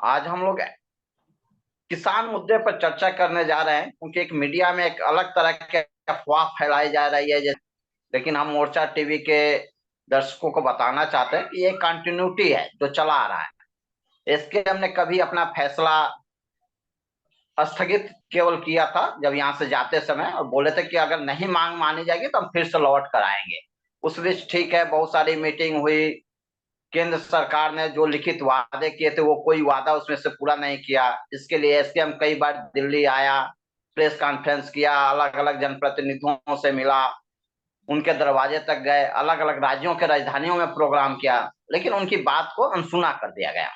आज हम लोग किसान मुद्दे पर चर्चा करने जा रहे हैं, क्योंकि एक मीडिया में एक अलग तरह की अफवाह फैलाई जा रही है। लेकिन हम मोर्चा टीवी के दर्शकों को बताना चाहते हैं कि ये कंटिन्यूटी है जो चला आ रहा है। इसके हमने कभी अपना फैसला स्थगित केवल किया था जब यहाँ से जाते समय, और बोले थे कि अगर नहीं मांग मानी जाएगी तो हम फिर से लौट कर आएंगे। उस बीच ठीक है, बहुत सारी मीटिंग हुई। केंद्र सरकार ने जो लिखित वादे किए थे वो कोई वादा उसमें से पूरा नहीं किया। इसके लिए एसकेएम कई बार दिल्ली आया, प्रेस कॉन्फ्रेंस किया, अलग अलग जनप्रतिनिधियों से मिला, उनके दरवाजे तक गए, अलग अलग राज्यों के राजधानियों में प्रोग्राम किया, लेकिन उनकी बात को अनसुना कर दिया गया।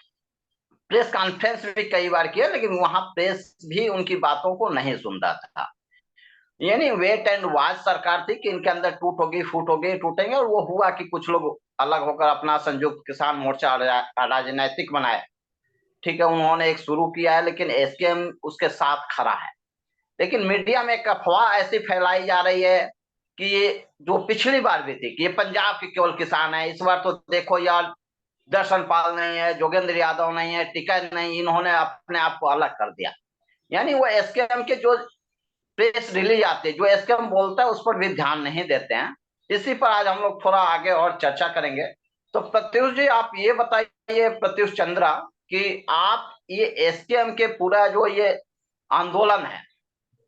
प्रेस कॉन्फ्रेंस भी कई बार किया, लेकिन वहां प्रेस भी उनकी बातों को नहीं सुन रहा था। यानी वेट एंड वॉच सरकार थी कि इनके अंदर टूट होगी, फूट होगी, टूटेंगे। और वो हुआ कि कुछ लोग अलग होकर अपना संयुक्त किसान मोर्चा राजनैतिक बनाए। ठीक है, उन्होंने एक शुरू किया है, लेकिन एसकेएम उसके साथ खड़ा है। लेकिन मीडिया में एक अफवाह ऐसी फैलाई जा रही है कि ये जो पिछली बार भी थी कि ये पंजाब के केवल किसान है, इस बार तो देखो यार, दर्शन पाल नहीं है, जोगेंद्र यादव नहीं है, टिकैत नहीं, इन्होंने अपने आप को अलग कर दिया। यानी वो एसकेएम के जो प्रेस रिलीज आती है, जो एसकेएम बोलता है, उस पर भी ध्यान नहीं देते हैं। इसी पर आज हम लोग थोड़ा आगे और चर्चा करेंगे। तो प्रत्युष जी, आप ये बताइए, प्रत्युष चंद्रा, कि आप ये एसकेएम के पूरा जो ये आंदोलन है,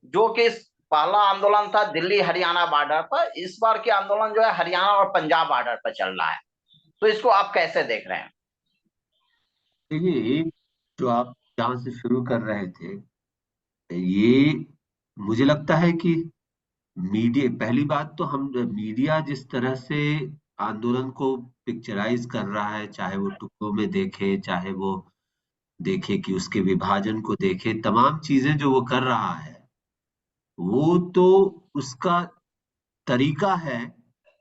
जो कि पहला आंदोलन था दिल्ली हरियाणा बॉर्डर पर, इस बार के आंदोलन जो है हरियाणा और पंजाब बॉर्डर पर चल रहा है, तो इसको आप कैसे देख रहे हैं? देखिए, एक जो आप जहाँ से शुरू कर रहे थे, ये मुझे लगता है कि मीडिया, पहली बात तो हम मीडिया जिस तरह से आंदोलन को पिक्चराइज कर रहा है, चाहे वो टुकड़ों में देखे, चाहे वो देखे कि उसके विभाजन को देखे, तमाम चीजें जो वो कर रहा है, वो तो उसका तरीका है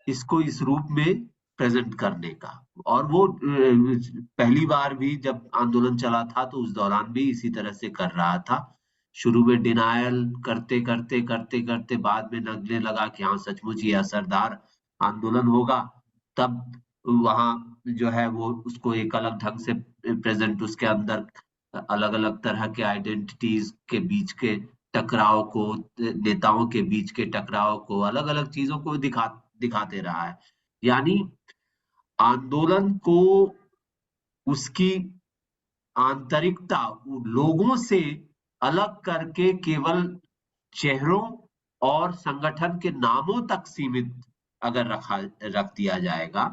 इसको इस रूप में प्रेजेंट करने का। और वो पहली बार भी जब आंदोलन चला था तो उस दौरान भी इसी तरह से कर रहा था। शुरू में डिनायल करते करते करते करते बाद में लगने लगा कि हाँ, सचमुच ये असरदार आंदोलन होगा। तब वहां जो है वो उसको एक अलग ढंग से प्रेजेंट, उसके अंदर अलग अलग तरह के आइडेंटिटीज के बीच के टकराव को, नेताओं के बीच के टकराव को, अलग अलग चीजों को दिखाते रहा है। यानी आंदोलन को उसकी आंतरिकता, लोगों से अलग करके केवल चेहरों और संगठन के नामों तक सीमित अगर रख दिया जाएगा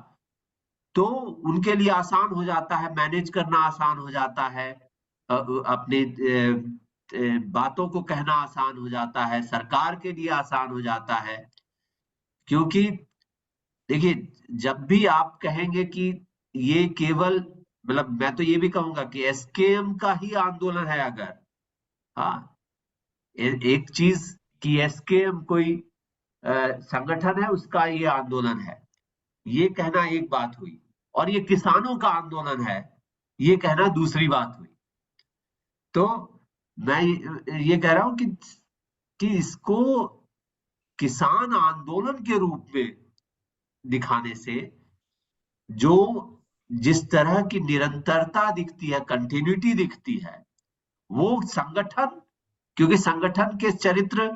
तो उनके लिए आसान हो जाता है, मैनेज करना आसान हो जाता है, अपने बातों को कहना आसान हो जाता है, सरकार के लिए आसान हो जाता है। क्योंकि देखिए, जब भी आप कहेंगे कि ये केवल, मतलब मैं तो ये भी कहूंगा कि एसकेएम का ही आंदोलन है अगर, हाँ, एक चीज कि एसकेएम कोई संगठन है, उसका ये आंदोलन है, ये कहना एक बात हुई, और ये किसानों का आंदोलन है, ये कहना दूसरी बात हुई। तो मैं ये कह रहा हूं कि इसको किसान आंदोलन के रूप में दिखाने से जो जिस तरह की निरंतरता दिखती है, कंटिन्यूटी दिखती है, वो संगठन, क्योंकि संगठन के चरित्र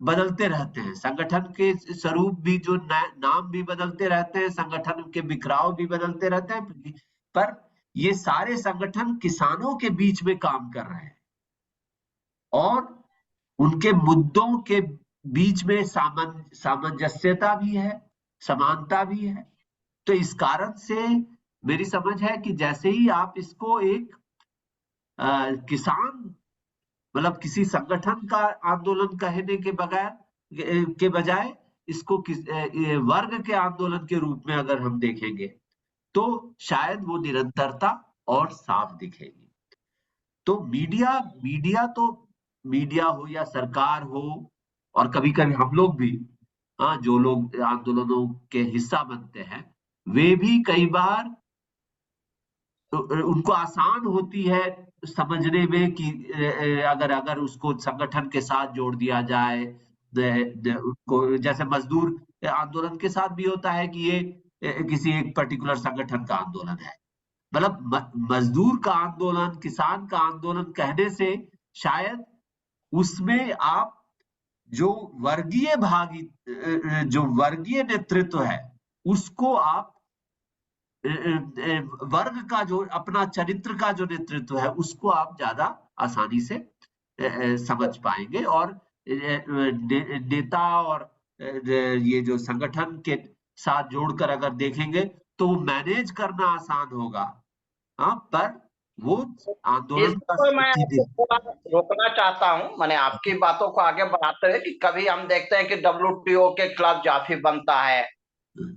बदलते रहते हैं, संगठन के स्वरूप भी, जो नाम भी बदलते रहते हैं, संगठन के बिखराव भी बदलते रहते हैं, पर ये सारे संगठन किसानों के बीच में काम कर रहे हैं और उनके मुद्दों के बीच में सामंजस्यता भी है, समानता भी है। तो इस कारण से मेरी समझ है कि जैसे ही आप इसको एक किसान, मतलब किसी संगठन का आंदोलन कहने के बगैर के बजाय इसको वर्ग के आंदोलन के रूप में अगर हम देखेंगे तो शायद वो निरंतरता और साफ दिखेगी। तो मीडिया हो या सरकार हो, और कभी कभी हम लोग भी, हाँ, जो लोग आंदोलनों के हिस्सा बनते हैं, वे भी कई बार तो उनको आसान होती है समझने में कि अगर अगर उसको संगठन के साथ जोड़ दिया जाए, उनको जैसे मजदूर आंदोलन के साथ भी होता है कि ये किसी एक पर्टिकुलर संगठन का आंदोलन है, मतलब मजदूर का आंदोलन, किसान का आंदोलन कहने से शायद उसमें आप जो जो वर्गीय नेतृत्व है उसको आप वर्ग का जो अपना चरित्र का जो नेतृत्व है उसको आप ज्यादा आसानी से समझ पाएंगे, और नेता और ये जो संगठन के साथ जोड़कर अगर देखेंगे तो वो मैनेज करना आसान होगा। हाँ, पर वो इस आंदोलन का पर मैं सच्ची आपको थोड़ा रोकना चाहता हूं, मैंने आपकी बातों को आगे बढ़ाते हुए, कि कभी हम देखते हैं कि डब्ल्यूटीओ के खिलाफ जाफी बनता है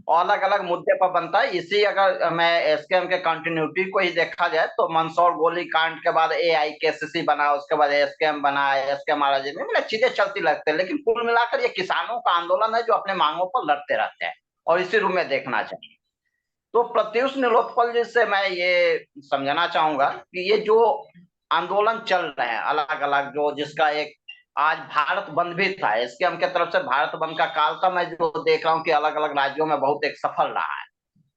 और अलग अलग मुद्दे पर बनता है। इसी अगर मैं एसकेएम के कंटिन्यूटी को ही देखा जाए तो मंदसौर गोली कांड के बाद एआईकेसीसी बना, उसके बाद एसकेएम बना, एसकेएम महाराज में मतलब चीजें चलती लगती है, लेकिन कुल मिलाकर ये किसानों का आंदोलन है जो अपने मांगों पर लड़ते रहते हैं और इसी रूप में देखना चाहिए। तो प्रत्युष नीलोत्पल जी से मैं ये समझना चाहूंगा कि ये जो आंदोलन चल रहे हैं अलग अलग, जो जिसका एक आज भारत बंद भी था, इसके हम के तरफ से भारत बंद का काल था, मैं जो देख रहा हूँ कि अलग अलग राज्यों में बहुत एक सफल रहा है।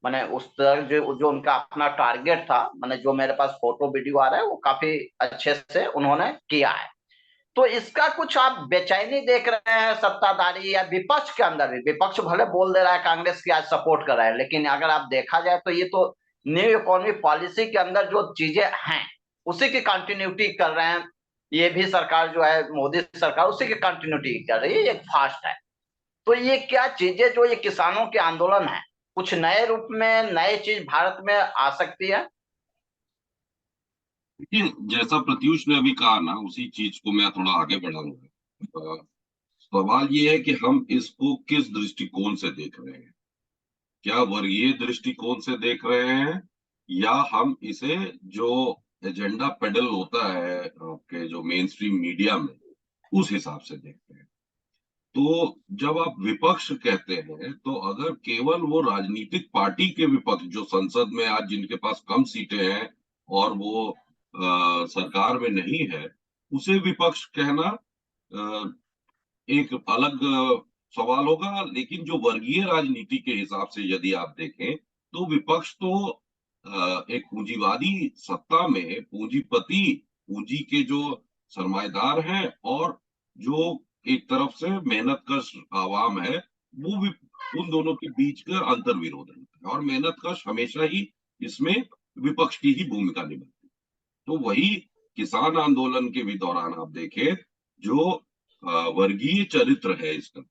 मैंने उस तरह जो जो उनका अपना टारगेट था, मैंने जो मेरे पास फोटो वीडियो आ रहा है वो काफी अच्छे से उन्होंने किया है। तो इसका कुछ आप बेचैनी देख रहे हैं सत्ताधारी या विपक्ष के अंदर भी? विपक्ष भले बोल दे रहा है कांग्रेस की आज सपोर्ट कर रहा है, लेकिन अगर आप देखा जाए तो ये तो न्यू इकोनॉमी पॉलिसी के अंदर जो चीजें हैं उसी की कंटिन्यूटी कर रहे हैं। ये भी सरकार जो है मोदी सरकार उसी की कंटिन्यूटी कर रही है, एक फास्ट है। तो ये क्या चीजें जो ये किसानों के आंदोलन है, कुछ नए रूप में नए चीज भारत में आ सकती है? देखिए, जैसा प्रत्युष ने अभी कहा ना, उसी चीज को मैं थोड़ा आगे बढ़ाऊंगा। सवाल ये है कि हम इसको किस दृष्टिकोण से देख रहे हैं। क्या वर्गीय दृष्टिकोण से देख रहे हैं, या हम इसे जो एजेंडा पेडल होता है आपके जो मेन स्ट्रीम मीडिया में, उस हिसाब से देख रहे हैं। तो जब आप विपक्ष कहते हैं तो अगर केवल वो राजनीतिक पार्टी के विपक्ष जो संसद में आज जिनके पास कम सीटें हैं और वो सरकार में नहीं है, उसे विपक्ष कहना एक अलग सवाल होगा। लेकिन जो वर्गीय राजनीति के हिसाब से यदि आप देखें तो विपक्ष तो एक पूंजीवादी सत्ता में पूंजीपति, पूंजी के जो सरमाएदार हैं, और जो एक तरफ से मेहनतकश आवाम है, वो भी उन दोनों के बीच का अंतर्विरोध है। और मेहनतकश हमेशा ही इसमें विपक्ष की ही भूमिका निभाती है। तो वही किसान आंदोलन के भी दौरान आप देखें, जो वर्गीय चरित्र है इसका,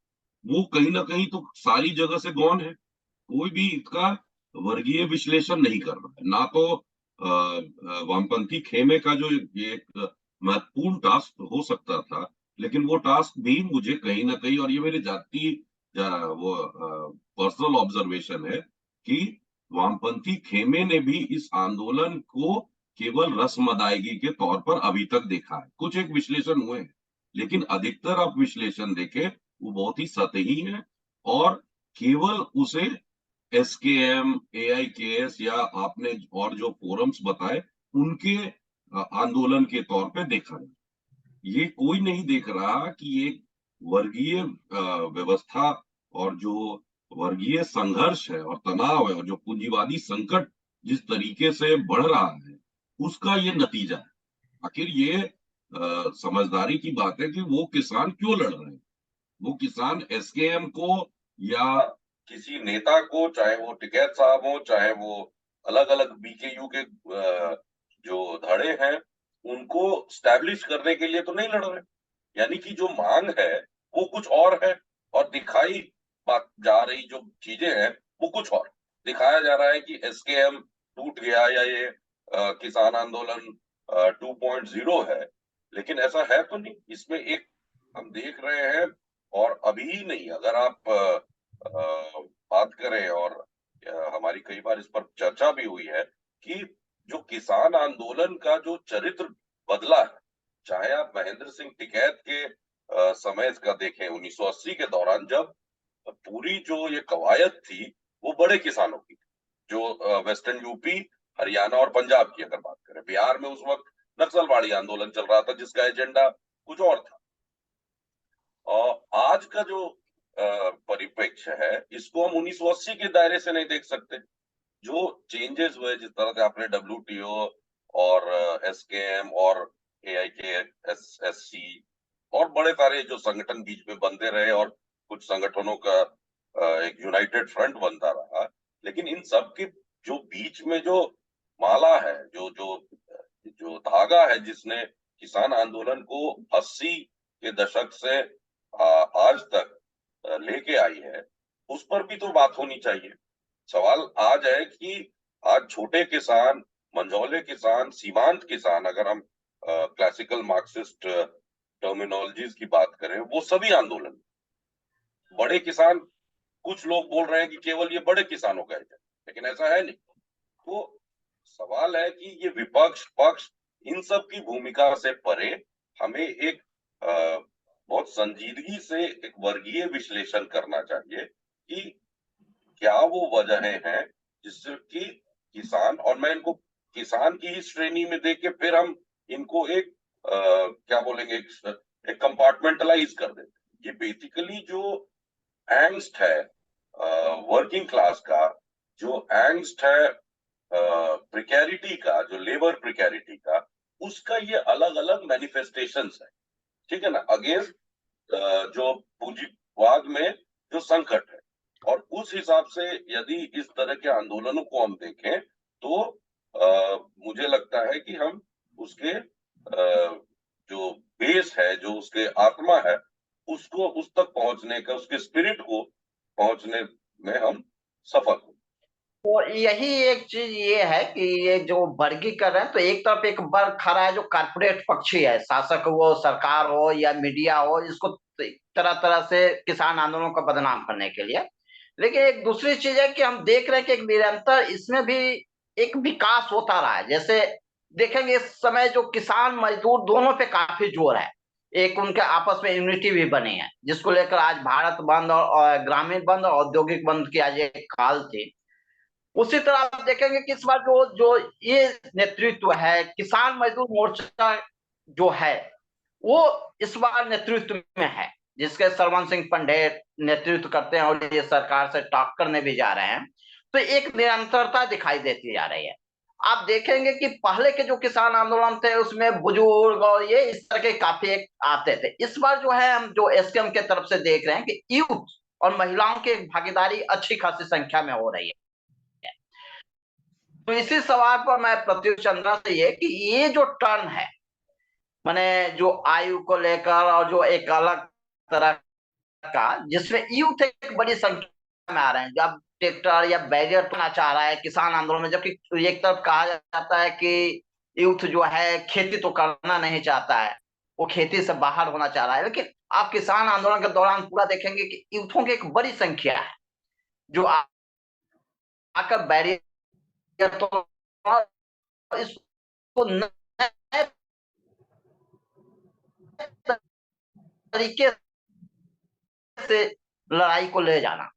वो कहीं ना कहीं तो सारी जगह से गौन है। कोई भी इसका वर्गीय विश्लेषण नहीं कर रहा है। ना तो वामपंथी खेमे का जो ये एक महत्वपूर्ण टास्क हो सकता था, लेकिन वो टास्क भी मुझे कहीं ना कहीं, और ये मेरी जाति वो पर्सनल ऑब्जर्वेशन है, कि वामपंथी खेमे ने भी इस आंदोलन को केवल रस्म अदायगी के तौर पर अभी तक देखा है। कुछ एक विश्लेषण हुए हैं, लेकिन अधिकतर आप विश्लेषण देखें वो बहुत ही सतही है, और केवल उसे एसकेएम, एआईकेएस या आपने और जो फोरम्स बताए उनके आंदोलन के तौर पे देखा है। ये कोई नहीं देख रहा कि ये वर्गीय व्यवस्था और जो वर्गीय संघर्ष है और तनाव है और जो पूंजीवादी संकट जिस तरीके से बढ़ रहा है, उसका ये नतीजा है। आखिर ये समझदारी की बात है कि वो किसान क्यों लड़ रहे हैं। वो किसान एसकेएम को या किसी नेता को, चाहे वो टिकैत साहब हो, चाहे वो अलग अलग बीकेयू के जो धड़े हैं, उनको स्टैब्लिश करने के लिए तो नहीं लड़ रहे। यानी कि जो मांग है वो कुछ और है, और दिखाई बात जा रही जो चीजें हैं वो कुछ और। दिखाया जा रहा है कि एसकेएम टूट गया, या ये किसान आंदोलन 2.0 है, लेकिन ऐसा है तो नहीं। इसमें एक हम देख रहे हैं, और अभी नहीं, अगर आप बात करें, और हमारी कई बार इस पर चर्चा भी हुई है, कि जो किसान आंदोलन का जो चरित्र बदला है, चाहे आप महेंद्र सिंह टिकैत के समय का देखें 1980 के दौरान, जब पूरी जो ये कवायद थी वो बड़े किसानों की थी, जो वेस्टर्न यूपी, हरियाणा और पंजाब की अगर बात करें। बिहार में उस वक्त नक्सलवाड़ी आंदोलन चल रहा था जिसका एजेंडा कुछ और था। और आज का जो परिप्रेक्ष्य है, इसको हम 1980 के दायरे से नहीं देख सकते। जो चेंजेस हुए, जिस तरह से आपने WTO और SKM और AIKSSC और बड़े सारे जो संगठन बीच में बनते रहे और कुछ संगठनों का एक यूनाइटेड फ्रंट बनता रहा, लेकिन इन सब के जो बीच में जो माला है, जो जो जो धागा है जिसने किसान आंदोलन को 80 के दशक से आज तक लेके आई है, उस पर भी तो बात होनी चाहिए। सवाल आज है कि आज छोटे किसान, मंझौले किसान, सीमांत किसान, अगर हम क्लासिकल मार्क्सिस्ट टर्मिनोलॉजीज की बात करें, वो सभी आंदोलन, बड़े किसान, कुछ लोग बोल रहे हैं कि केवल ये बड़े किसानों का है, लेकिन ऐसा है नहीं। तो सवाल है कि ये विपक्ष पक्ष इन सब की भूमिका से परे हमें एक बहुत संजीदगी से एक वर्गीय विश्लेषण करना चाहिए कि क्या वो वजहें हैं जिससे कि किसान, और मैं इनको किसान की ही श्रेणी में देख के फिर हम इनको एक क्या बोलेंगे, एक कंपार्टमेंटलाइज कर देते। ये बेसिकली जो एंग्स्ट है वर्किंग क्लास का, जो एंग्स्ट है प्रिकैरिटी का, जो लेबर प्रिकैरिटी का, उसका ये अलग अलग मैनिफेस्टेशंस है, ठीक है ना, अगेंस्ट जो पूंजीवाद में जो संकट है। और उस हिसाब से यदि इस तरह के आंदोलनों को हम देखें तो मुझे लगता है कि हम उसके जो बेस है, जो उसके आत्मा है, उसको उस तक पहुंचने का, उसके स्पिरिट को पहुंचने में हम सफल हो। और यही एक चीज ये है कि ये जो वर्गीकरण है, तो एक तरफ एक वर्ग खड़ा है जो कारपोरेट पक्षी है, शासक हो, सरकार हो या मीडिया हो, इसको तरह तरह से किसान आंदोलन को बदनाम करने के लिए। लेकिन एक दूसरी चीज है कि हम देख रहे हैं कि एक निरंतर इसमें भी एक विकास होता रहा है। जैसे देखेंगे इस समय जो किसान मजदूर दोनों पे काफी जोर है, एक उनके आपस में यूनिटी भी बनी है, जिसको लेकर आज भारत बंद और ग्रामीण बंद और औद्योगिक बंद की आज एक काल थी। उसी तरह आप देखेंगे कि इस बार जो जो ये नेतृत्व है किसान मजदूर मोर्चा जो है, वो इस बार नेतृत्व में है, जिसके सरवन सिंह पंडेर नेतृत्व करते हैं और ये सरकार से टॉक करने भी जा रहे हैं। तो एक निरंतरता दिखाई देती जा रही है। आप देखेंगे कि पहले के जो किसान आंदोलन थे उसमें बुजुर्ग और ये इस तरह के काफी एक आते थे। इस बार जो है हम जो एसकेएम के तरफ से देख रहे हैं कि यूथ और महिलाओं की भागीदारी अच्छी खासी संख्या में हो रही है। तो इसी सवाल पर मैं प्रत्युष चंद्रा से ये कि ये जो टर्न है, माने जो आयु को लेकर और जो एक अलग तरह का, जिसमें यूथ एक बड़ी संख्या में आ रहे हैं, जब ट्रैक्टर या बैरियर तोड़ना चाह रहा है किसान आंदोलन में, जबकि एक तरफ कहा जाता है कि यूथ जो है खेती तो करना नहीं चाहता है, वो खेती से बाहर होना चाह रहा है। लेकिन आप किसान आंदोलन के दौरान पूरा देखेंगे कि यूथों की एक बड़ी संख्या है जो आकर बैरियर तो इसको नए तरीके से लड़ाई को ले जाना,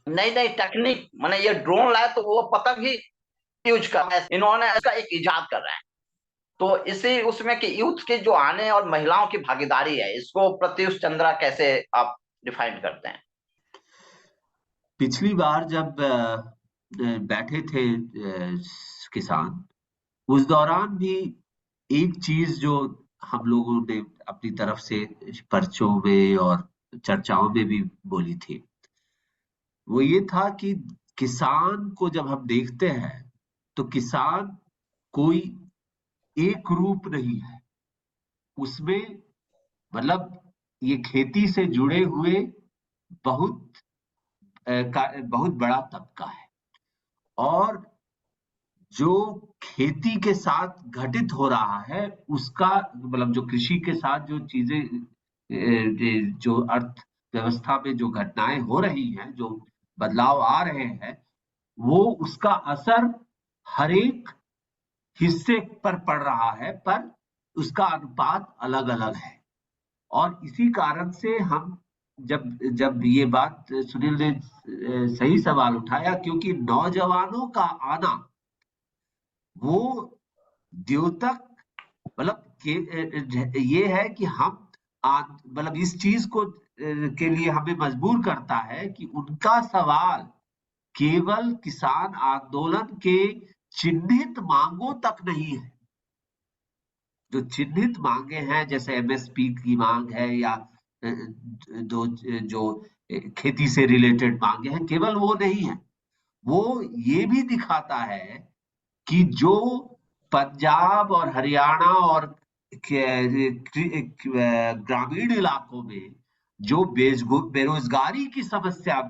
नई नई टेक्निक, माने ये ड्रोन लाए तो वो पतंग ही यूज कर रहे हैं, इन्होंने इसका एक इजाद कर रहे हैं। तो इसी उसमें कि यूथ के जो आने और महिलाओं की भागीदारी है, इसको प्रत्युष चंद्रा कैसे आप डिफाइन करते हैं? पिछली बार जब बैठे थे किसान, उस दौरान भी एक चीज जो हम लोगों ने अपनी तरफ से पर्चों में और चर्चाओं में भी बोली थी, वो ये था कि किसान को जब हम देखते हैं तो किसान कोई एक रूप नहीं है, उसमें मतलब ये खेती से जुड़े हुए बहुत बहुत बड़ा तबका है, और जो खेती के साथ घटित हो रहा है उसका मतलब जो कृषि के साथ जो चीजें जो अर्थव्यवस्था में जो घटनाएं हो रही हैं, जो बदलाव आ रहे हैं, वो उसका असर हर एक हिस्से पर पड़ रहा है, पर उसका अनुपात अलग अलग है। और इसी कारण से हम जब जब ये बात सुनील ने सही सवाल उठाया, क्योंकि नौजवानों का आना वो द्योतक मतलब ये है कि हम मतलब इस चीज को के लिए हमें मजबूर करता है कि उनका सवाल केवल किसान आंदोलन के चिन्हित मांगों तक नहीं है। जो चिन्हित मांगे हैं, जैसे एमएसपी की मांग है या जो खेती से रिलेटेड मांगे हैं, केवल वो नहीं है। वो ये भी दिखाता है कि जो पंजाब और हरियाणा और ग्रामीण इलाकों में जो बेरोजगारी की समस्या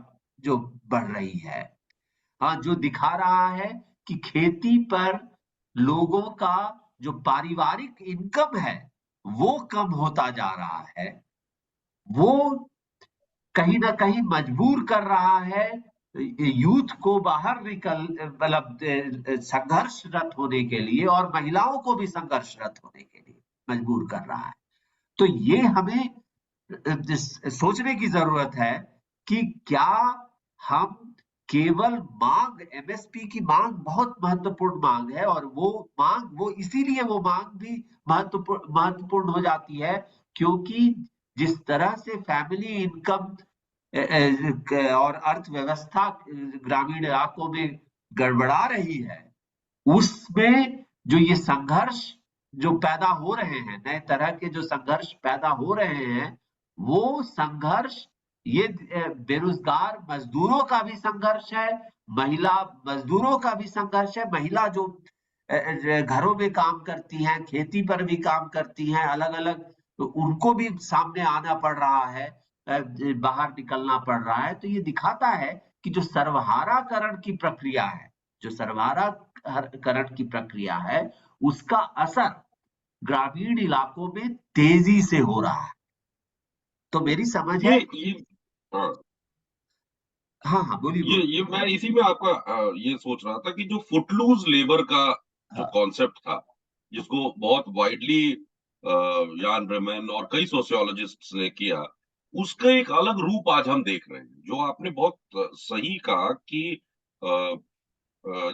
जो बढ़ रही है, हाँ, जो दिखा रहा है कि खेती पर लोगों का जो पारिवारिक इनकम है वो कम होता जा रहा है, वो कहीं ना कहीं मजबूर कर रहा है यूथ को बाहर निकल मतलब संघर्षरत होने के लिए, और महिलाओं को भी संघर्षरत होने के लिए मजबूर कर रहा है। तो ये हमें सोचने की जरूरत है कि क्या हम केवल मांग, एमएसपी की मांग बहुत महत्वपूर्ण मांग है, और वो इसीलिए वो मांग भी महत्वपूर्ण हो जाती है क्योंकि जिस तरह से फैमिली इनकम और अर्थव्यवस्था ग्रामीण इलाकों में गड़बड़ा रही है, उसमें जो ये संघर्ष जो पैदा हो रहे हैं, नए तरह के जो संघर्ष पैदा हो रहे हैं, वो संघर्ष ये बेरोजगार मजदूरों का भी संघर्ष है, महिला मजदूरों का भी संघर्ष है। महिला जो घरों में काम करती हैं, खेती पर भी काम करती हैं, अलग अलग, तो उनको भी सामने आना पड़ रहा है, बाहर निकलना पड़ रहा है। तो ये दिखाता है कि जो सर्वहाराकरण की प्रक्रिया है, जो सर्वहाराकरण की प्रक्रिया है, उसका असर ग्रामीण इलाकों में तेजी से हो रहा है। तो मेरी समझ है। ये हाँ, हाँ हाँ, बोलिए बोलिए। ये मैं इसी में आपका ये सोच रहा था कि जो फुटलूज लेबर का जो हाँ कॉन्सेप्ट था, जिसको बहुत वाइडली यान ब्रेमन और कई सोशियोलॉजिस्ट्स ने किया, उसका एक अलग रूप आज हम देख रहे हैं। जो आपने बहुत सही कहा कि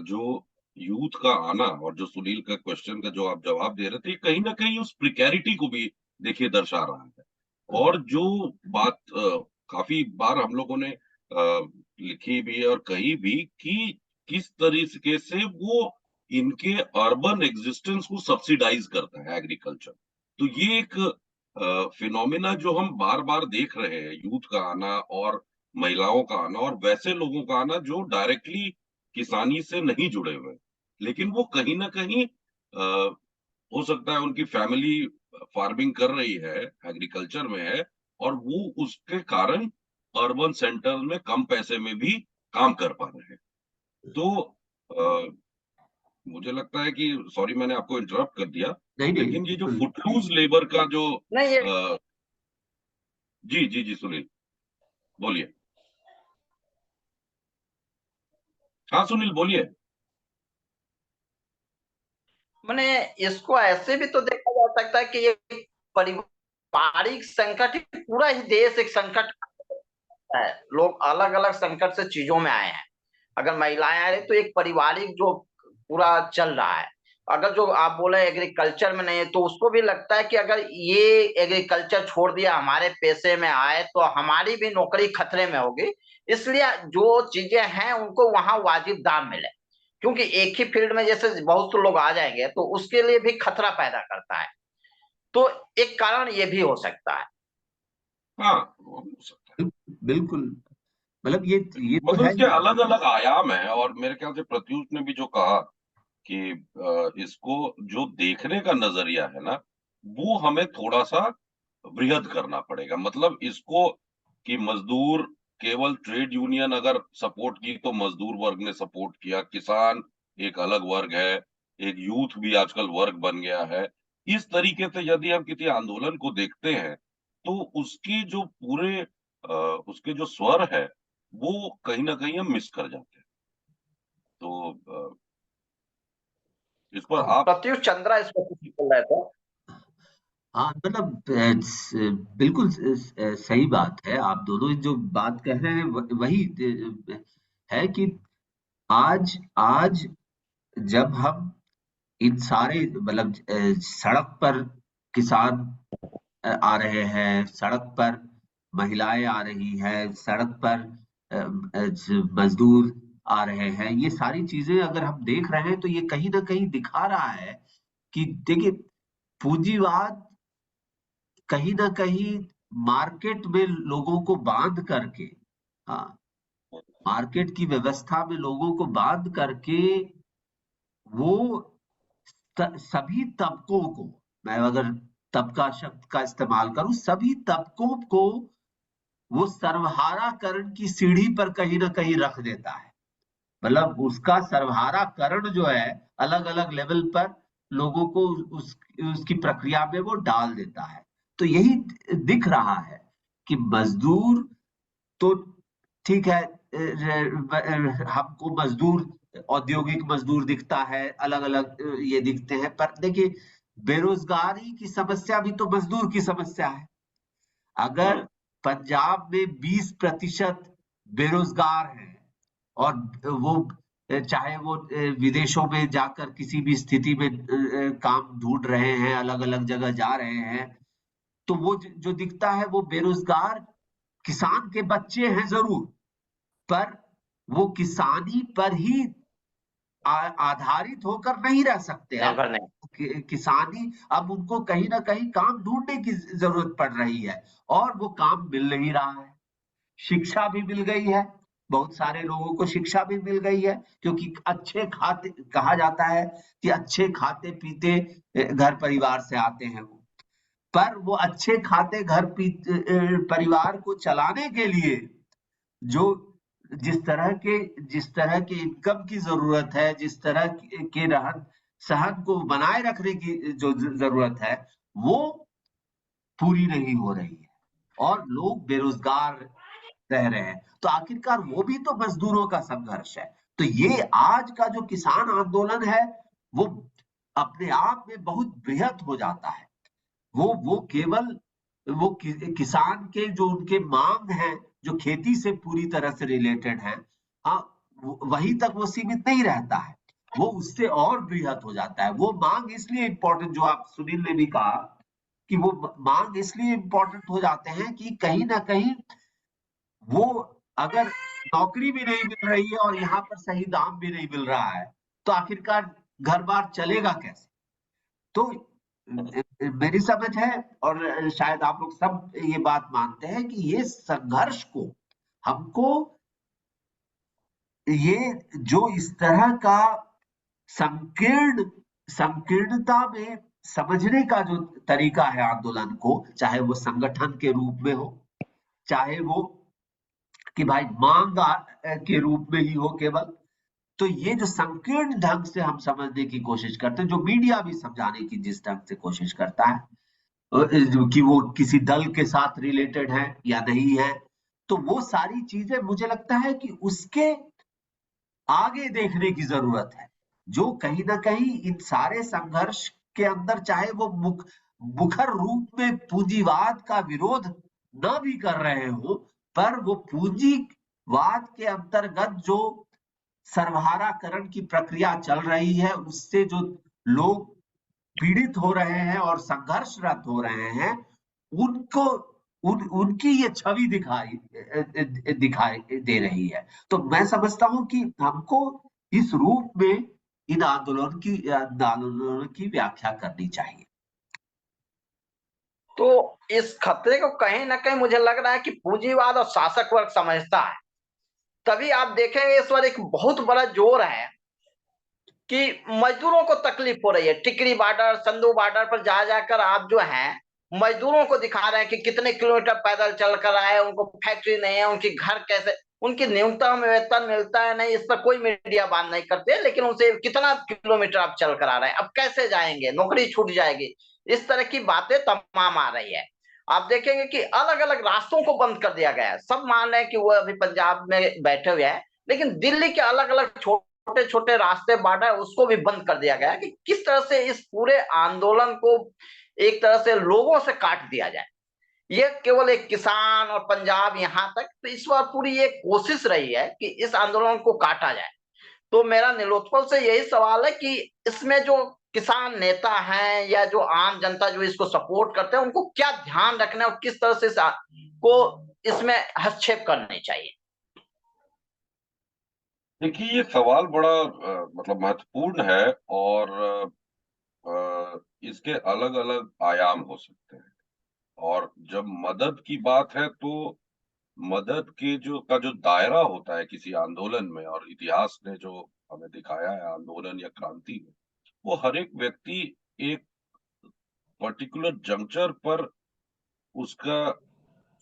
जो यूथ का आना, और जो सुनील का क्वेश्चन का जो आप जवाब दे रहे थे, कहीं ना कहीं उस प्रिकैरिटी को भी देखिए दर्शा रहा है। और जो बात काफी बार हम लोगों ने लिखी भी है और कही भी कि किस तरीके से वो इनके अर्बन एग्जिस्टेंस को सब्सिडाइज करता है एग्रीकल्चर। तो ये एक फिनोमिना जो हम बार बार देख रहे हैं, यूथ का आना और महिलाओं का आना और वैसे लोगों का आना जो डायरेक्टली किसानी से नहीं जुड़े हुए, लेकिन वो कहीं ना कहीं हो सकता है उनकी फैमिली फार्मिंग कर रही है, एग्रीकल्चर में है, और वो उसके कारण अर्बन सेंटर में कम पैसे में भी काम कर पा रहे हैं। तो अ, मुझे लगता है कि, सॉरी मैंने आपको इंटरप्ट कर दिया, नहीं नहीं, लेकिन ये जो बिल्कुल। फुटलूज लेबर का जो नहीं ये जी जी जी सुनील, बोलिए। हाँ सुनील बोलिए। मैंने इसको ऐसे भी तो देखा जा सकता है कि ये पारिवारिक संकट ही, पूरा ही देश एक संकट है। लोग अलग अलग संकट से चीजों में आए हैं। अगर महिलाएं आ रही तो एक पारिवारिक जो पूरा चल रहा है। अगर जो आप बोले एग्रीकल्चर में नहीं है, तो उसको भी लगता है कि अगर ये एग्रीकल्चर छोड़ दिया, हमारे पेशे में आए, तो हमारी भी नौकरी खतरे में होगी। इसलिए जो चीजें हैं उनको वहां वाजिब दाम मिले, क्योंकि एक ही फील्ड में जैसे बहुत से लोग आ जाएंगे तो उसके लिए भी खतरा पैदा करता है। तो एक कारण ये भी हो सकता है। हाँ हो सकता है। बिल्कुल, मतलब ये तो मतलब है इसके ही। अलग अलग आयाम है, और मेरे ख्याल से प्रत्युष ने भी जो कहा कि इसको जो देखने का नजरिया है ना, वो हमें थोड़ा सा बृहद करना पड़ेगा। मतलब इसको कि मजदूर, केवल ट्रेड यूनियन अगर सपोर्ट की तो मजदूर वर्ग ने सपोर्ट किया, किसान एक अलग वर्ग है, एक यूथ भी आजकल वर्ग बन गया है। इस तरीके से यदि हम किसी आंदोलन को देखते हैं तो उसकी जो पूरे उसके जो स्वर है वो कहीं ना कहीं हम मिस कर जाते हैं। तो इस पर आप प्रत्युष चंद्रा इस पर कुछ बोल रहे थे। हाँ, मतलब बिल्कुल सही बात है। आप दोनों जो बात कह रहे हैं वही है कि आज आज जब हम इन सारे मतलब सड़क पर किसान आ रहे हैं, सड़क पर महिलाएं आ रही हैं, सड़क पर मजदूर आ रहे हैं। ये सारी चीजें अगर हम देख रहे हैं तो ये कहीं ना कहीं दिखा रहा है कि देखिए, पूंजीवाद कहीं ना कहीं मार्केट में लोगों को बांध करके, हाँ, मार्केट की व्यवस्था में लोगों को बांध करके वो सभी तबकों को, मैं अगर तबका शब्द का इस्तेमाल करूं, सभी तबकों को वो सर्वहाराकरण की सीढ़ी पर कहीं ना कहीं रख देता है। मतलब उसका सर्वहाराकरण जो है अलग अलग लेवल पर लोगों को उसकी प्रक्रिया में वो डाल देता है। तो यही दिख रहा है कि मजदूर तो ठीक है, हमको मजदूर, औद्योगिक मजदूर दिखता है, अलग अलग ये दिखते हैं, पर देखिए बेरोजगारी की समस्या भी तो मजदूर की समस्या है। अगर पंजाब में 20% बेरोजगार हैं और वो चाहे वो विदेशों में जाकर किसी भी स्थिति में काम ढूंढ रहे हैं, अलग अलग जगह जा रहे हैं, तो वो जो दिखता है वो बेरोजगार किसान के बच्चे हैं जरूर, पर वो किसानी पर ही आधारित होकर नहीं रह सकते। अब निर्भर नहीं। किसानी, अब उनको कहीं ना कहीं काम ढूंढने की जरूरत पड़ रही है और वो काम मिल नहीं रहा है। शिक्षा भी मिल गई है, बहुत सारे लोगों को शिक्षा भी मिल गई है, क्योंकि अच्छे खाते, कहा जाता है कि अच्छे खाते पीते घर परिवार से आते हैं वो, पर वो अच्छे खाते घर पीते परिवार को चलाने के लिए जो जिस तरह के इनकम की जरूरत है, जिस तरह के रहन सहन को बनाए रखने की जो जरूरत है, वो पूरी नहीं हो रही है और लोग बेरोजगार रह रहे हैं। तो आखिरकार वो भी तो मजदूरों का संघर्ष है। तो ये आज का जो किसान आंदोलन है वो अपने आप में बहुत बृहत हो जाता है। वो केवल वो किसान के जो उनके मांग है, जो खेती से पूरी तरह से रिलेटेड है, हाँ, वही तक वो सीमित नहीं रहता है, वो उससे और बृहत हो जाता है। वो मांग इसलिए इंपॉर्टेंट, जो आप सुनील ने भी कहा कि वो मांग इसलिए इंपॉर्टेंट हो जाते हैं कि कहीं ना कहीं वो, अगर नौकरी भी नहीं मिल रही है और यहाँ पर सही दाम भी नहीं मिल रहा है, तो आखिरकार घर बार चलेगा कैसे? तो मेरी समझ है, और शायद आप लोग सब ये बात मानते हैं कि ये संघर्ष को हमको, ये जो इस तरह का संकीर्णता में समझने का जो तरीका है आंदोलन को, चाहे वो संगठन के रूप में हो, चाहे वो कि भाई मांग के रूप में ही हो केवल, तो ये जो संकीर्ण ढंग से हम समझने की कोशिश करते हैं, जो मीडिया भी समझाने की जिस ढंग से कोशिश करता है कि वो किसी दल के साथ रिलेटेड है या नहीं है, तो वो सारी चीजें मुझे लगता है कि उसके आगे देखने की जरूरत है, जो कहीं ना कहीं इन सारे संघर्ष के अंदर, चाहे वो मुखर रूप में पूंजीवाद का विरोध न भी कर रहे हो, पर वो पूंजीवाद के अंतर्गत जो सर्वहाराकरण की प्रक्रिया चल रही है, उससे जो लोग पीड़ित हो रहे हैं और संघर्षरत हो रहे हैं, उनको उनकी ये छवि दिखाई दे रही है। तो मैं समझता हूं कि हमको इस रूप में इन आंदोलनों की व्याख्या करनी चाहिए। तो इस खतरे को कहीं ना कहीं मुझे लग रहा है कि पूंजीवाद और शासक वर्ग समझता है। तभी आप देखेंगे इस बार एक बहुत बड़ा जोर है कि मजदूरों को तकलीफ हो रही है। टिकरी बॉर्डर, संधू बॉर्डर पर जा जाकर आप जो है मजदूरों को दिखा रहे हैं कि कितने किलोमीटर पैदल चल कर आए, उनको फैक्ट्री नहीं है, उनकी घर कैसे, उनकी न्यूनतम वेतन मिलता है नहीं, इस पर कोई मीडिया बात नहीं करते, लेकिन उनसे कितना किलोमीटर आप चल कर आ रहे हैं, अब कैसे जाएंगे, नौकरी छूट जाएगी, इस तरह की बातें तमाम आ रही है। आप देखेंगे कि अलग अलग रास्तों को बंद कर दिया गया है। सब मान रहे हैं कि वो अभी पंजाब में बैठे हुए हैं, लेकिन दिल्ली के अलग अलग छोटे छोटे रास्ते बांटा है, उसको भी बंद कर दिया गया है कि किस तरह से इस पूरे आंदोलन को एक तरह से लोगों से काट दिया जाए। ये केवल एक किसान और पंजाब यहाँ तक, तो इस बार पूरी ये कोशिश रही है कि इस आंदोलन को काटा जाए। तो मेरा नीलोत्पल से यही सवाल है कि इसमें जो किसान नेता हैं या जो आम जनता जो इसको सपोर्ट करते हैं, उनको क्या ध्यान रखना है और किस तरह से को इसमें हस्तक्षेप करनी चाहिए? देखिए, ये सवाल बड़ा मतलब महत्वपूर्ण है, और इसके अलग अलग आयाम हो सकते हैं। और जब मदद की बात है, तो मदद के जो दायरा होता है किसी आंदोलन में, और इतिहास ने जो हमें दिखाया है आंदोलन या क्रांति में, वो हर एक व्यक्ति एक पर्टिकुलर जंक्चर पर उसका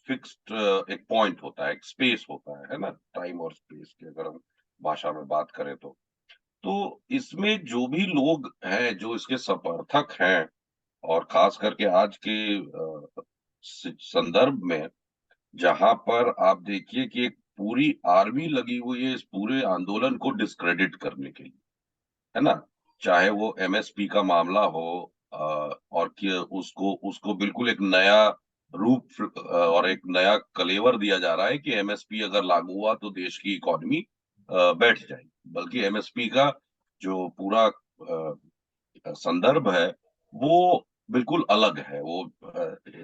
फिक्स्ड एक पॉइंट होता है, एक स्पेस होता है ना, टाइम और स्पेस की अगर हम भाषा में बात करें तो इसमें जो भी लोग हैं जो इसके समर्थक हैं, और खास करके आज के संदर्भ में, जहां पर आप देखिए कि एक पूरी आर्मी लगी हुई है इस पूरे आंदोलन को डिस्क्रेडिट करने के लिए, है ना। चाहे वो एमएसपी का मामला हो, और कि उसको उसको बिल्कुल एक नया रूप और एक नया कलेवर दिया जा रहा है कि एमएसपी अगर लागू हुआ तो देश की इकोनॉमी बैठ जाएगी। बल्कि एमएसपी का जो पूरा संदर्भ है वो बिल्कुल अलग है। वो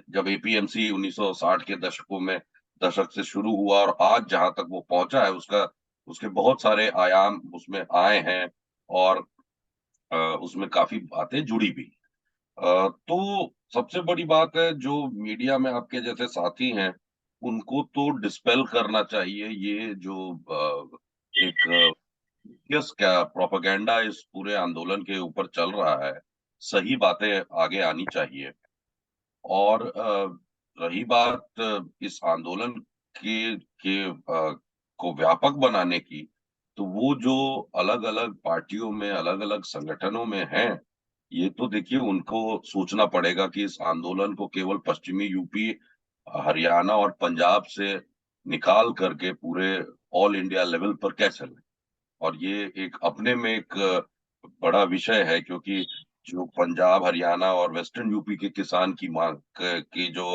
जब एपीएमसी 1960 के दशक से शुरू हुआ और आज जहां तक वो पहुंचा है, उसका उसके बहुत सारे आयाम उसमें आए हैं, और उसमें काफी बातें जुड़ी भी। तो सबसे बड़ी बात है, जो मीडिया में आपके जैसे साथी हैं, उनको तो डिस्पेल करना चाहिए ये जो एक यस क्या प्रोपेगेंडा इस पूरे आंदोलन के ऊपर चल रहा है। सही बातें आगे आनी चाहिए। और रही बात इस आंदोलन को व्यापक बनाने की, तो वो जो अलग अलग पार्टियों में, अलग अलग संगठनों में हैं, ये तो देखिए उनको सोचना पड़ेगा कि इस आंदोलन को केवल पश्चिमी यूपी, हरियाणा और पंजाब से निकाल करके पूरे ऑल इंडिया लेवल पर कैसे लाएं। और ये एक अपने में एक बड़ा विषय है, क्योंकि जो पंजाब, हरियाणा और वेस्टर्न यूपी के किसान की मांग की जो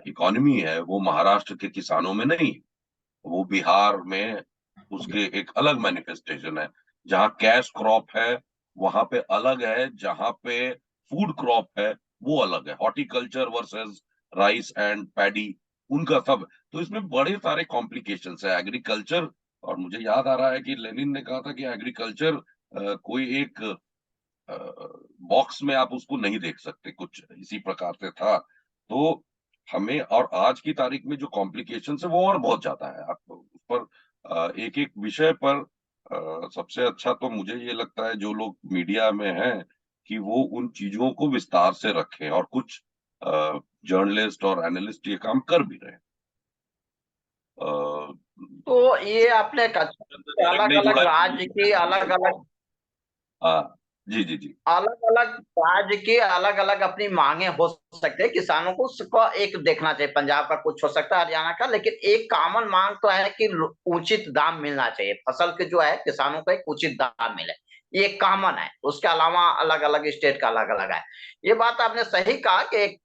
इकोनॉमी है, वो महाराष्ट्र के किसानों में नहीं है। वो बिहार में उसके एक अलग मैनिफेस्टेशन है। जहाँ कैश क्रॉप है वहां पे अलग है, जहाँ पे फूड क्रॉप है वो अलग है। Horticulture versus rice and paddy, उनका सब। तो इसमें बड़े सारे कॉम्प्लिकेशंस है एग्रीकल्चर। और मुझे याद आ रहा है कि लेनिन ने कहा था कि एग्रीकल्चर कोई एक बॉक्स में आप उसको नहीं देख सकते, कुछ इसी प्रकार से था। तो हमें, और आज की तारीख में जो कॉम्प्लिकेशन है वो और बहुत ज्यादा है। आप उस पर एक एक विषय पर सबसे अच्छा तो मुझे ये लगता है जो लोग मीडिया में हैं कि वो उन चीजों को विस्तार से रखें, और कुछ जर्नलिस्ट और एनालिस्ट ये काम कर भी रहे हैं। तो ये आपने तिलक अलग नहीं अलग जोड़ा राज्य की अलग अलग हाँ, जी जी जी। अलग अलग राज्य की अलग अलग अपनी मांगे हो सकते हैं। किसानों को उसको एक देखना चाहिए, पंजाब का कुछ हो सकता है, हरियाणा का, लेकिन एक कॉमन मांग तो है कि उचित दाम मिलना चाहिए। फसल के जो है किसानों को एक उचित दाम मिले, ये कॉमन है। उसके अलावा अलग अलग स्टेट का अलग अलग है। ये बात आपने सही कहा कि एक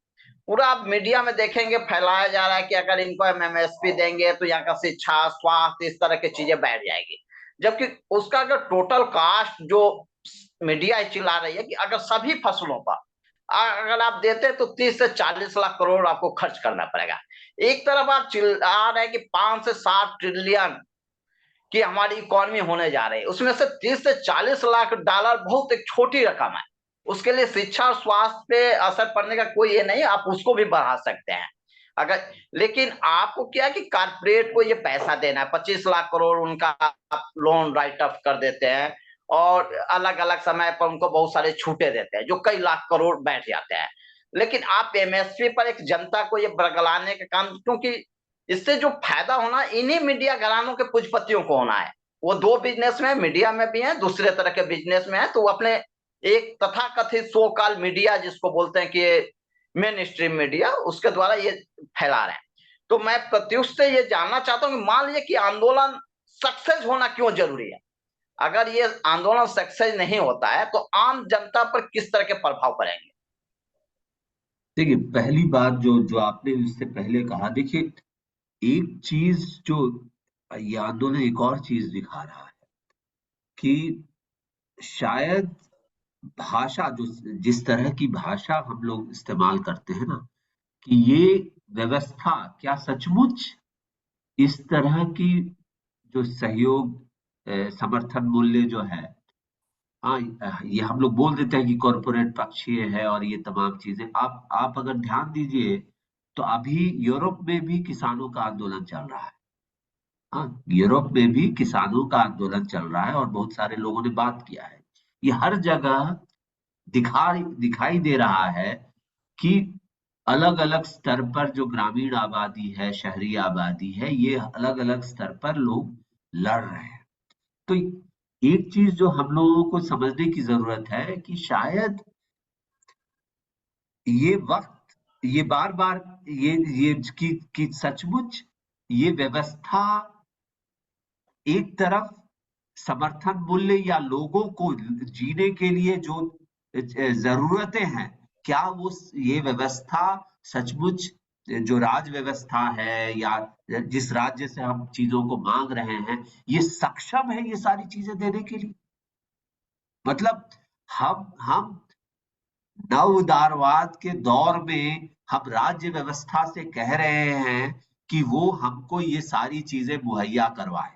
पूरा आप मीडिया में देखेंगे फैलाया जा रहा है कि अगर इनको एमएसपी देंगे तो यहाँ का शिक्षा, स्वास्थ्य, इस तरह की चीजें बैठ जाएगी। जबकि उसका अगर टोटल कास्ट जो मीडिया चिल्ला रही है कि अगर सभी फसलों पर अगर आप देते तो 30 से 40 लाख करोड़ आपको खर्च करना पड़ेगा। एक तरफ आप चिल्ला रहे हैं कि 5 से 7 ट्रिलियन की हमारी इकोनॉमी होने जा रही है, उसमें से 30 से 40 लाख डॉलर बहुत एक छोटी रकम है। उसके लिए शिक्षा और स्वास्थ्य पे असर पड़ने का कोई ये नहीं, आप उसको भी बढ़ा सकते हैं अगर। लेकिन आपको क्या है कि कारपोरेट को ये पैसा देना है, 25 लाख करोड़ उनका आप लोन राइट ऑफ कर देते हैं, और अलग अलग समय पर उनको बहुत सारे छूटे देते हैं जो कई लाख करोड़ बैठ जाते हैं। लेकिन आप एमएसपी पर एक जनता को ये बरगलाने का काम, क्योंकि इससे जो फायदा होना इन्हीं मीडिया घरानों के पूंजीपतियों को होना है। वो दो बिजनेस में, मीडिया में भी हैं, दूसरे तरह के बिजनेस में है, तो वो अपने एक तथाकथित सो कॉल मीडिया जिसको बोलते हैं कि मेन स्ट्रीम मीडिया, उसके द्वारा ये फैला रहे हैं। तो मैं प्रत्युष से ये जानना चाहता हूँ कि मान लीजिए कि आंदोलन सक्सेस होना क्यों जरूरी है। अगर ये आंदोलन सक्सेस नहीं होता है तो आम जनता पर किस तरह के प्रभाव पड़ेंगे? देखिए, पहली बात जो जो आपने इससे पहले कहा, देखिए एक चीज जो ये आंदोलन एक और चीज दिखा रहा है कि शायद भाषा, जो जिस तरह की भाषा हम लोग इस्तेमाल करते हैं ना, कि ये व्यवस्था क्या सचमुच इस तरह की जो सहयोग समर्थन मूल्य जो है, हाँ, ये हम लोग बोल देते हैं कि कॉरपोरेट पक्ष ये है और ये तमाम चीजें। आप अगर ध्यान दीजिए तो अभी यूरोप में भी किसानों का आंदोलन चल रहा है। हाँ, यूरोप में भी किसानों का आंदोलन चल रहा है और बहुत सारे लोगों ने बात किया है। ये हर जगह दिखाई दिखाई दे रहा है कि अलग अलग स्तर पर जो ग्रामीण आबादी है, शहरी आबादी है, ये अलग अलग स्तर पर लोग लड़ रहे हैं। तो एक चीज जो हम लोगों को समझने की जरूरत है कि शायद ये वक्त, ये बार बार ये कि सचमुच ये व्यवस्था एक तरफ समर्थन मूल्य या लोगों को जीने के लिए जो जरूरतें हैं, क्या वो ये व्यवस्था सचमुच जो राज व्यवस्था है या जिस राज्य से हम चीजों को मांग रहे हैं, ये सक्षम है ये सारी चीजें देने के लिए? मतलब हम नव उदारवाद के दौर में हम राज्य व्यवस्था से कह रहे हैं कि वो हमको ये सारी चीजें मुहैया करवाए,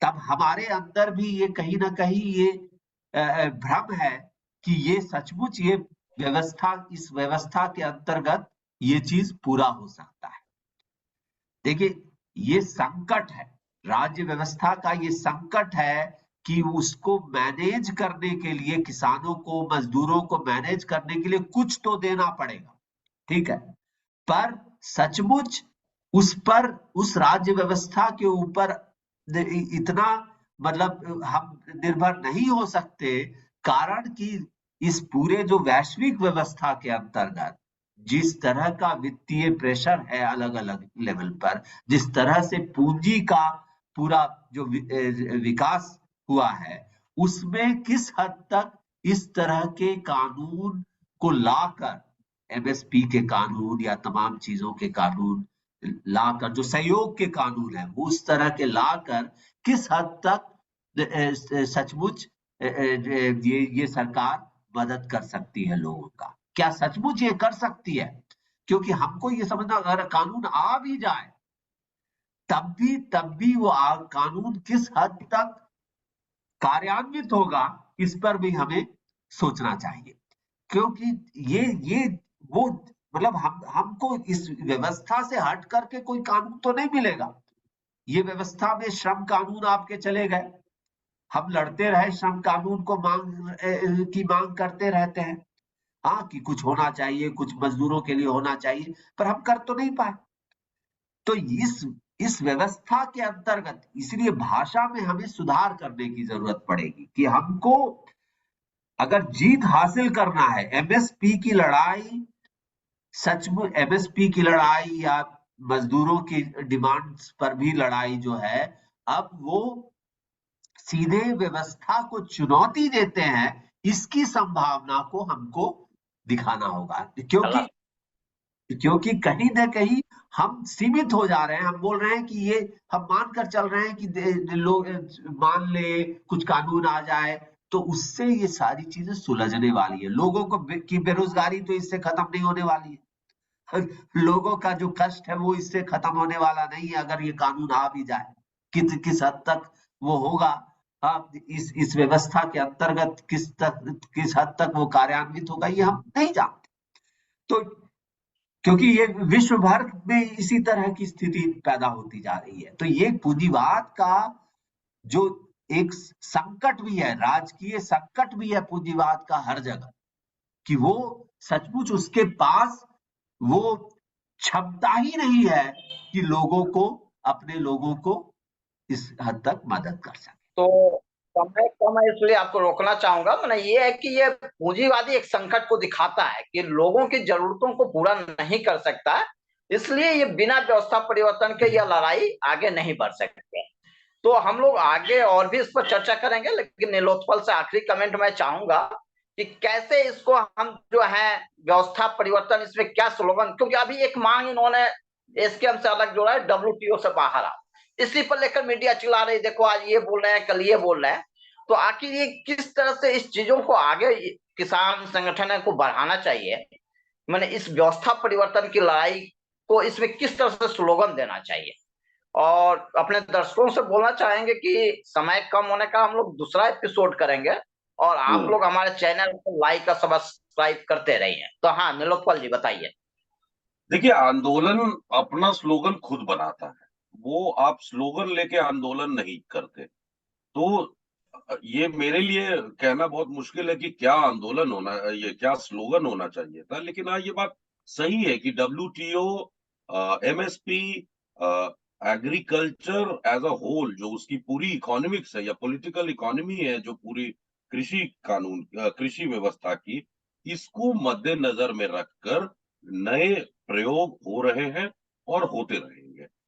तब हमारे अंदर भी ये कहीं ना कहीं ये भ्रम है कि ये सचमुच ये व्यवस्था, इस व्यवस्था के अंतर्गत ये चीज पूरा हो सकता है। देखिए, ये संकट है, राज्य व्यवस्था का ये संकट है कि उसको मैनेज करने के लिए, किसानों को, मजदूरों को मैनेज करने के लिए कुछ तो देना पड़ेगा, ठीक है, पर सचमुच उस पर, उस राज्य व्यवस्था के ऊपर इतना मतलब हम निर्भर नहीं हो सकते, कारण कि इस पूरे जो वैश्विक व्यवस्था के अंतर्गत जिस तरह का वित्तीय प्रेशर है अलग अलग लेवल पर, जिस तरह से पूंजी का पूरा जो विकास हुआ है, उसमें किस हद तक इस तरह के कानून को लाकर, एमएसपी के कानून या तमाम चीजों के कानून लाकर, जो सहयोग के कानून है उस तरह के लाकर किस हद तक सचमुच ये सरकार मदद कर सकती है लोगों का, क्या सचमुच ये कर सकती है? क्योंकि हमको ये समझना, अगर कानून आ भी जाए तब भी वो कानून किस हद तक कार्यान्वित होगा, इस पर भी हमें सोचना चाहिए। क्योंकि ये वो मतलब हमको इस व्यवस्था से हट करके कोई कानून तो नहीं मिलेगा। ये व्यवस्था में श्रम कानून आपके चले गए, हम लड़ते रहे, श्रम कानून को मांग करते रहते हैं, हाँ, कि कुछ होना चाहिए, कुछ मजदूरों के लिए होना चाहिए, पर हम कर तो नहीं पाए। तो इस व्यवस्था के अंतर्गत इसलिए भाषा में हमें सुधार करने की जरूरत पड़ेगी कि हमको अगर जीत हासिल करना है, एमएसपी की लड़ाई, सचमुच एमएसपी की लड़ाई या मजदूरों की डिमांड्स पर भी लड़ाई जो है, अब वो सीधे व्यवस्था को चुनौती देते हैं, इसकी संभावना को हमको दिखाना होगा। क्योंकि कहीं ना कहीं हम सीमित हो जा रहे हैं, हम बोल रहे हैं कि ये हम मान कर चल रहे हैं कि लोग मान ले, कुछ कानून आ जाए तो उससे ये सारी चीजें सुलझने वाली है। लोगों को की बेरोजगारी तो इससे खत्म नहीं होने वाली है, लोगों का जो कष्ट है वो इससे खत्म होने वाला नहीं है अगर ये कानून आ भी जाए। किस हद तक वो होगा, इस व्यवस्था के अंतर्गत किस हद तक वो कार्यान्वित होगा, ये हम नहीं जानते। तो क्योंकि ये विश्व भर में इसी तरह की स्थिति पैदा होती जा रही है, तो ये पूंजीवाद का जो एक संकट भी है, राजकीय संकट भी है पूंजीवाद का हर जगह, कि वो सचमुच उसके पास वो क्षमता ही नहीं है कि लोगों को, अपने लोगों को इस हद तक मदद कर सके। तो समय कम है इसलिए आपको रोकना चाहूंगा। मैंने ये है कि ये पूंजीवादी एक संकट को दिखाता है कि लोगों की जरूरतों को पूरा नहीं कर सकता है, इसलिए ये बिना व्यवस्था परिवर्तन के यह लड़ाई आगे नहीं बढ़ सकती। तो हम लोग आगे और भी इस पर चर्चा करेंगे, लेकिन नीलोत्पल से आखिरी कमेंट मैं चाहूंगा कि कैसे इसको हम जो है व्यवस्था परिवर्तन, इसमें क्या स्लोगन, क्योंकि अभी एक मांग इन्होंने एसकेएम से अलग जोड़ा है, डब्ल्यूटीओ से बाहर आ, इसी पर लेकर मीडिया चिल्ला रही, देखो आज ये बोल रहे हैं, कल ये बोल रहे हैं। तो आखिर ये किस तरह से इस चीजों को आगे किसान संगठन को बढ़ाना चाहिए, मैंने इस व्यवस्था परिवर्तन की लड़ाई को इसमें किस तरह से स्लोगन देना चाहिए, और अपने दर्शकों से बोलना चाहेंगे कि समय कम होने का हम लोग दूसरा एपिसोड करेंगे, और आप लोग हमारे चैनल को लाइक और सब्सक्राइब करते रहिए। तो हाँ, नीलोत्पल जी बताइए। देखिए, आंदोलन अपना स्लोगन खुद बनाता है, वो आप स्लोगन लेके आंदोलन नहीं करते। तो ये मेरे लिए कहना बहुत मुश्किल है कि क्या आंदोलन होना, ये क्या स्लोगन होना चाहिए था। लेकिन हाँ, ये बात सही है कि WTO, MSP, agriculture as a whole, जो उसकी पूरी इकोनॉमिक्स है या पॉलिटिकल इकोनॉमी है, जो पूरी कृषि कानून, कृषि व्यवस्था की, इसको मद्देनजर में रखकर नए प्रयोग हो रहे हैं और होते रहे।